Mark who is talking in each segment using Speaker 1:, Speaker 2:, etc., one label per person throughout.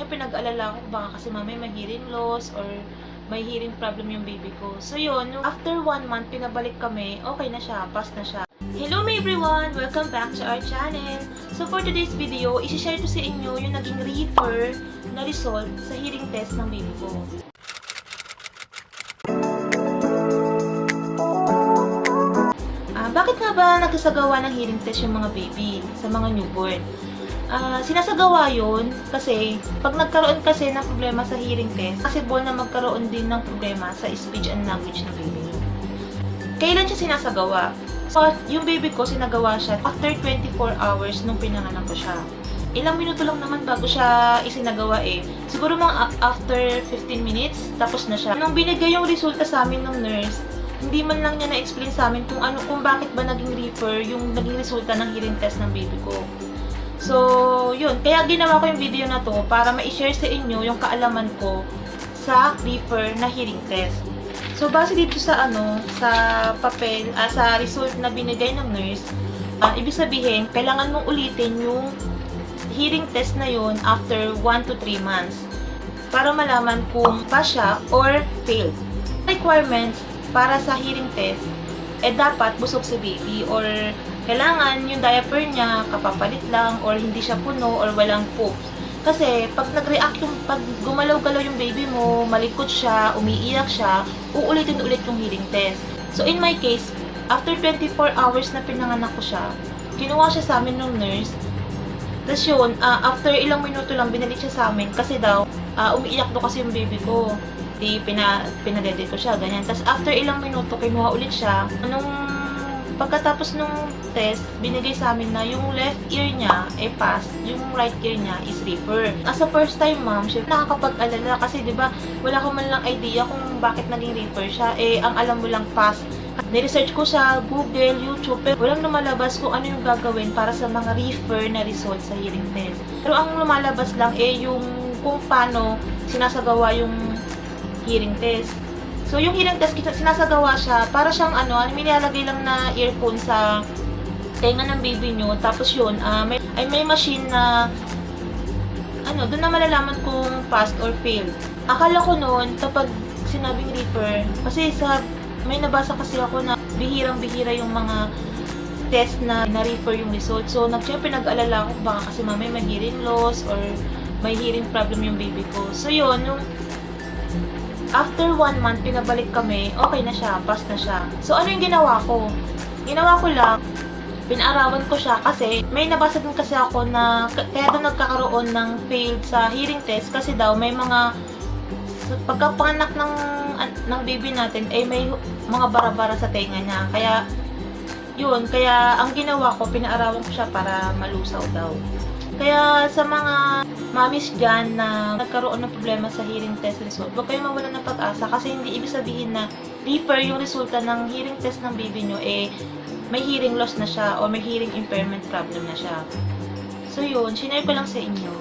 Speaker 1: syempre nag-alala ako baka kasi mamaya may hearing loss or may hearing problem yung baby ko. So yun, after 1 month, pinabalik kami, okay na siya, pass na siya. Hello MAEVEryone! Welcome back to our channel! So for today's video, isi-share ko sa inyo yung naging refer na result sa hearing test ng baby ko. Bakit nga ba nagsasagawa ng hearing test yung mga baby sa mga newborn? Sinasagawa yun kasi pag nagkaroon kasi ng problema sa hearing test, possible na magkaroon din ng problema sa speech and language ng baby nyo. Kailan siya sinasagawa? So, yung baby ko, sinagawa siya after 24 hours nung pinanganak ko siya. Ilang minuto lang naman bago siya isinagawa eh. Siguro mga after 15 minutes, tapos na siya. Nung binigay yung resulta sa amin ng nurse, hindi man lang niya na-explain sa amin kung bakit ba naging refer yung naging resulta ng hearing test ng baby ko. So, yun. Kaya ginawa ko yung video na to para ma-share sa inyo yung kaalaman ko sa refer na hearing test. So, base dito sa sa papel, sa result na binigay ng nurse, ibig sabihin, kailangan mong ulitin yung hearing test na yun after 1 to 3 months para malaman kung pass siya or failed. Requirements para sa hearing test, dapat busog si baby or kailangan yung diaper niya kapapalit lang or hindi siya puno or walang poops. Kasi pag nag-react pag gumalaw-galaw yung baby mo, malikot siya, umiiyak siya, uulitin ulit yung hearing test. So in my case, after 24 hours na pinanganak ko siya, kinuha siya sa amin ng nurse. Tapos yun, after ilang minuto lang binalik siya sa amin kasi daw, umiiyak daw kasi yung baby ko. Di pinadede ko siya, ganyan. Tapos after ilang minuto, kinuha ulit siya. Pagkatapos nung test, binigay sa amin na yung left ear niya pass, yung right ear niya is refer. As a first time mom, syempre nakakapag-alala kasi 'di ba, wala ko man lang idea kung bakit naging refer siya. Ang alam mo lang pass. Ni-research ko sa Google, YouTube, pero walang lumalabas kung ano yung gagawin para sa mga refer na result sa hearing test. Pero ang lumalabas lang yung kung paano sinasagawa yung hearing test. So, yung hearing test, sinasagawa siya, para siyang may nilalagay lang na earphone sa tenga ng baby nyo. Tapos yun, may machine na, doon na malalaman kung passed or failed. Akala ko noon, kapag sinabing refer, kasi may nabasa kasi ako na bihirang-bihira yung mga test na na-refer yung result. So, syempre nag-alala ako, baka kasi mamay may hearing loss or may hearing problem yung baby ko. So, yun, after 1 month, pinabalik kami, okay na siya, pass na siya. So, ano yung ginawa ko? Ginawa ko lang, pinaarawan ko siya kasi may nabasa din kasi ako na kaya daw nagkakaroon ng failed sa hearing test kasi daw may mga pagkapanganak ng baby natin may mga bara-bara sa tenga niya. Kaya, yun, ang ginawa ko, pinaarawan ko siya para malusaw daw. Kaya sa mga mommies dyan na nagkaroon ng problema sa hearing test result, huwag kayong mawala ng pag-asa kasi hindi ibig sabihin na refer yung resulta ng hearing test ng baby nyo may hearing loss na siya o may hearing impairment problem na siya. So yun, sinare ko lang sa inyo.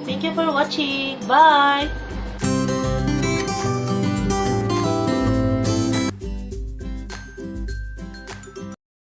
Speaker 1: Thank you for watching. Bye!